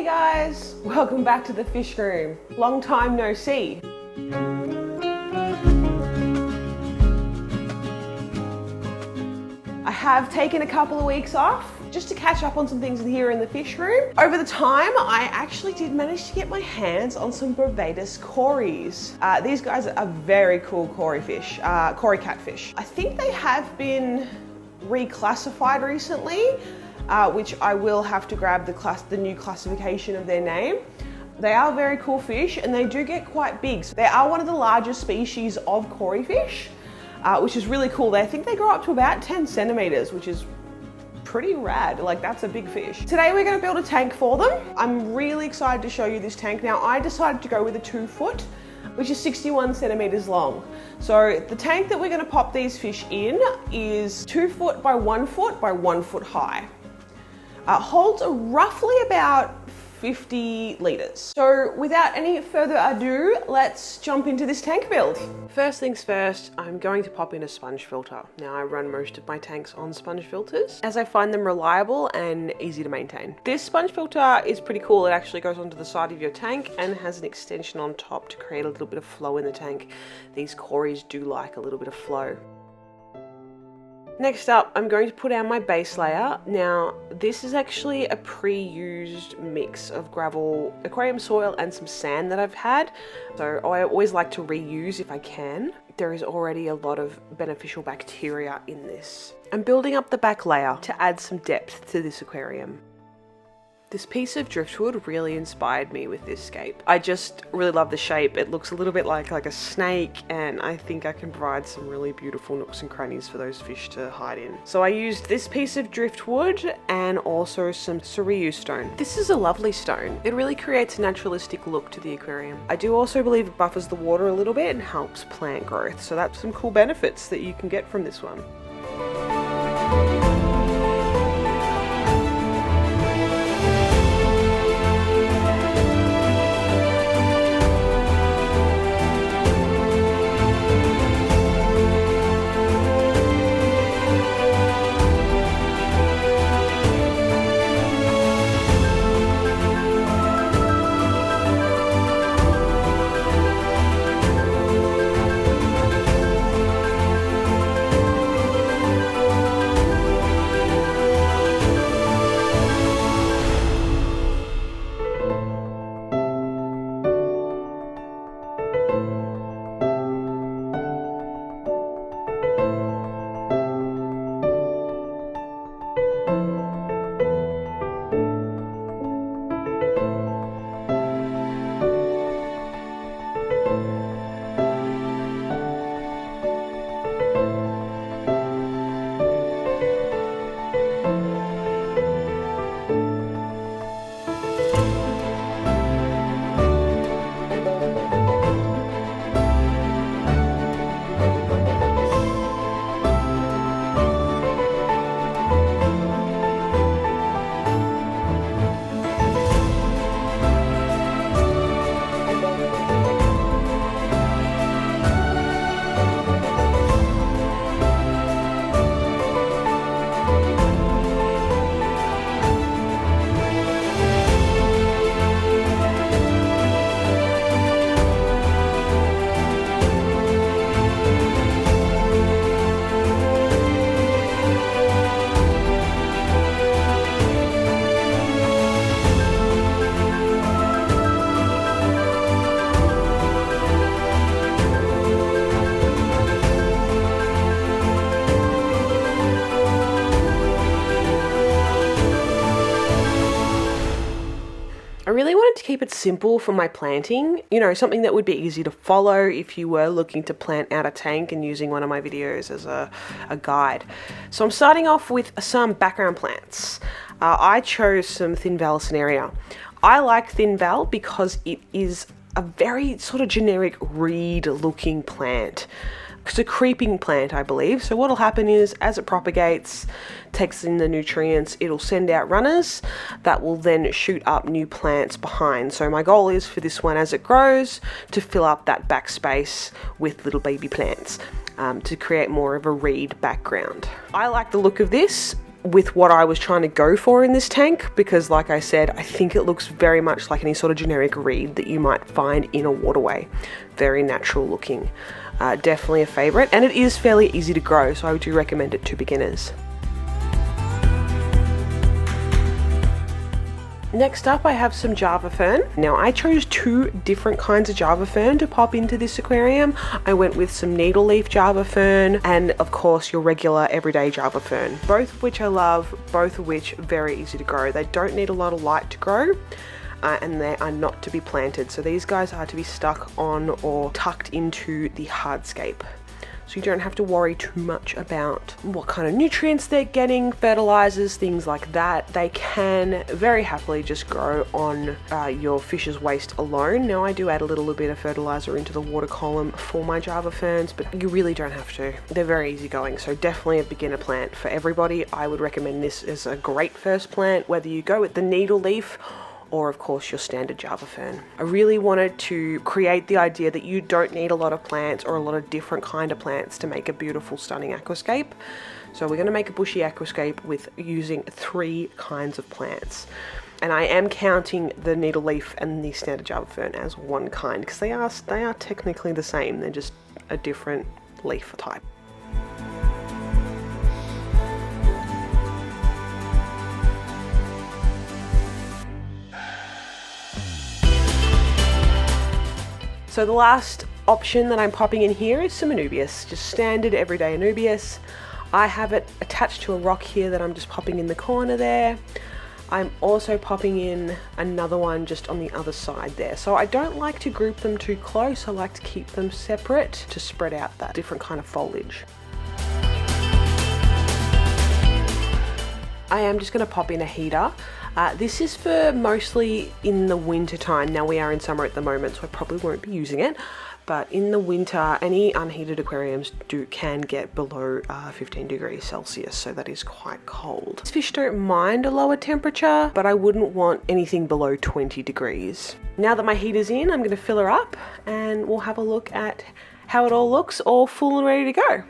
Hey guys, welcome back to the fish room. Long time no see. I have taken a couple of weeks off just to catch up on some things here in the fish room. Over the time, I actually did manage to get my hands on some Barbados Corys. These guys are very cool Cory fish, Cory catfish. I think they have been reclassified recently, which I will have to grab the new classification of their name. They are very cool fish and they do get quite big. So they are one of the largest species of Cory fish, which is really cool. I think they grow up to about 10 centimeters, which is pretty rad. Like, that's a big fish. Today we're going to build a tank for them. I'm really excited to show you this tank. Now, I decided to go with a 2 foot, which is 61 centimeters long. So the tank that we're going to pop these fish in is 2 foot by 1 foot by 1 foot high. Holds roughly about 50 litres. So without any further ado, let's jump into this tank build. First things first, I'm going to pop in a sponge filter. Now, I run most of my tanks on sponge filters as I find them reliable and easy to maintain. This sponge filter is pretty cool. It actually goes onto the side of your tank and has an extension on top to create a little bit of flow in the tank. These Corys do like a little bit of flow. Next up, I'm going to put down my base layer. Now, this is actually a pre-used mix of gravel, aquarium soil, and some sand that I've had. So I always like to reuse if I can. There is already a lot of beneficial bacteria in this. I'm building up the back layer to add some depth to this aquarium. This piece of driftwood really inspired me with this scape. I just really love the shape. It looks a little bit like a snake, and I think I can provide some really beautiful nooks and crannies for those fish to hide in. So I used this piece of driftwood and also some Surrey stone. This is a lovely stone. It really creates a naturalistic look to the aquarium. I do also believe it buffers the water a little bit and helps plant growth. So that's some cool benefits that you can get from this one. I really wanted to keep it simple for my planting, you know, something that would be easy to follow if you were looking to plant out a tank and using one of my videos as a guide. So I'm starting off with some background plants. I chose some Thin Vallisneria. I like Thin Val because it is a very sort of generic reed looking plant. It's a creeping plant, I believe. So what'll happen is, as it propagates, takes in the nutrients, it'll send out runners that will then shoot up new plants behind. So my goal is for this one, as it grows, to fill up that back space with little baby plants to create more of a reed background. I like the look of this. with what I was trying to go for in this tank, because like I said, I think it looks very much like any sort of generic reed that you might find in a waterway. Very natural looking. Definitely a favorite, and it is fairly easy to grow, so I do recommend it to beginners. Next up, I have some Java fern. Now, I chose 2 different kinds of Java fern to pop into this aquarium. I went with some needle leaf Java fern and of course your regular everyday Java fern, both of which I love, both of which are very easy to grow. They don't need a lot of light to grow. And they are not to be planted. So these guys are to be stuck on or tucked into the hardscape. So you don't have to worry too much about what kind of nutrients they're getting, fertilizers, things like that. They can very happily just grow on your fish's waste alone. Now I do add a little bit of fertilizer into the water column for my Java ferns, but you really don't have to. They're very easygoing, so definitely a beginner plant for everybody. I would recommend this as a great first plant, whether you go with the needle leaf or of course your standard Java fern. I really wanted to create the idea that you don't need a lot of plants or a lot of different kind of plants to make a beautiful, stunning aquascape. So we're gonna make a bushy aquascape with using 3 kinds of plants. And I am counting the needle leaf and the standard Java fern as one kind, because they are technically the same, they're just a different leaf type. So the last option that I'm popping in here is some Anubias, just standard everyday Anubias. I have it attached to a rock here that I'm just popping in the corner there. I'm also popping in another one just on the other side there. So I don't like to group them too close. I like to keep them separate to spread out that different kind of foliage. I am just going to pop in a heater. This is for mostly in the winter time. Now we are in summer at the moment, so I probably won't be using it. But in the winter, any unheated aquariums can get below 15 degrees Celsius, so that is quite cold. These fish don't mind a lower temperature, but I wouldn't want anything below 20 degrees. Now that my heater's in, I'm going to fill her up and we'll have a look at how it all looks, all full and ready to go.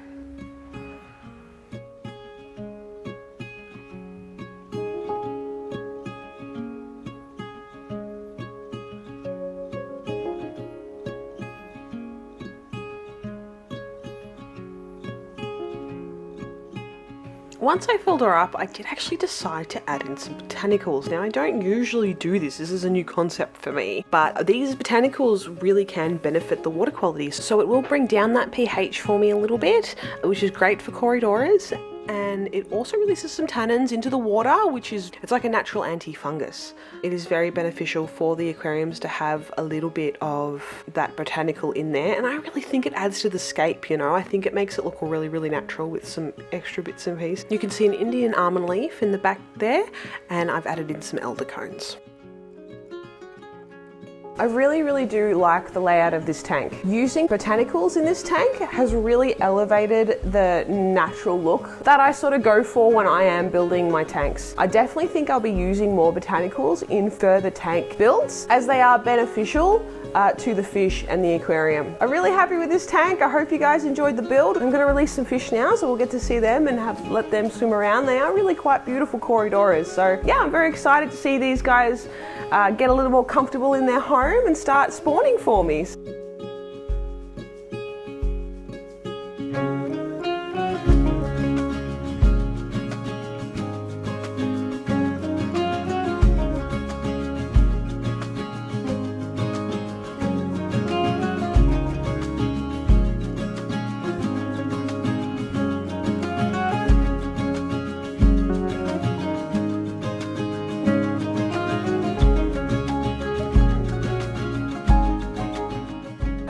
Once I filled her up, I did actually decide to add in some botanicals. Now, I don't usually do this. This is a new concept for me, but these botanicals really can benefit the water quality. So it will bring down that pH for me a little bit, which is great for Corydoras. And it also releases some tannins into the water, it's like a natural anti-fungus. It is very beneficial for the aquariums to have a little bit of that botanical in there, and I really think it adds to the scape, you know. I think it makes it look really, really natural with some extra bits and pieces. You can see an Indian almond leaf in the back there, and I've added in some elder cones. I really do like the layout of this tank. Using botanicals in this tank has really elevated the natural look that I sort of go for when I am building my tanks. I definitely think I'll be using more botanicals in further tank builds, as they are beneficial to the fish and the aquarium. I'm really happy with this tank. I hope you guys enjoyed the build. I'm going to release some fish now, so we'll get to see them and let them swim around. They are really quite beautiful Corydoras. So yeah, I'm very excited to see these guys get a little more comfortable in their home and start spawning for me.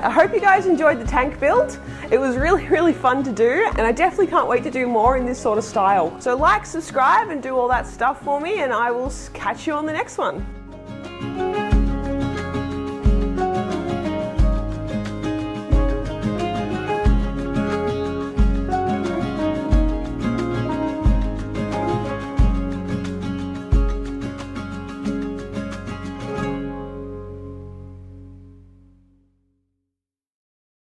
I hope you guys enjoyed the tank build. It was really fun to do, and I definitely can't wait to do more in this sort of style. So like, subscribe, and do all that stuff for me, and I will catch you on the next one.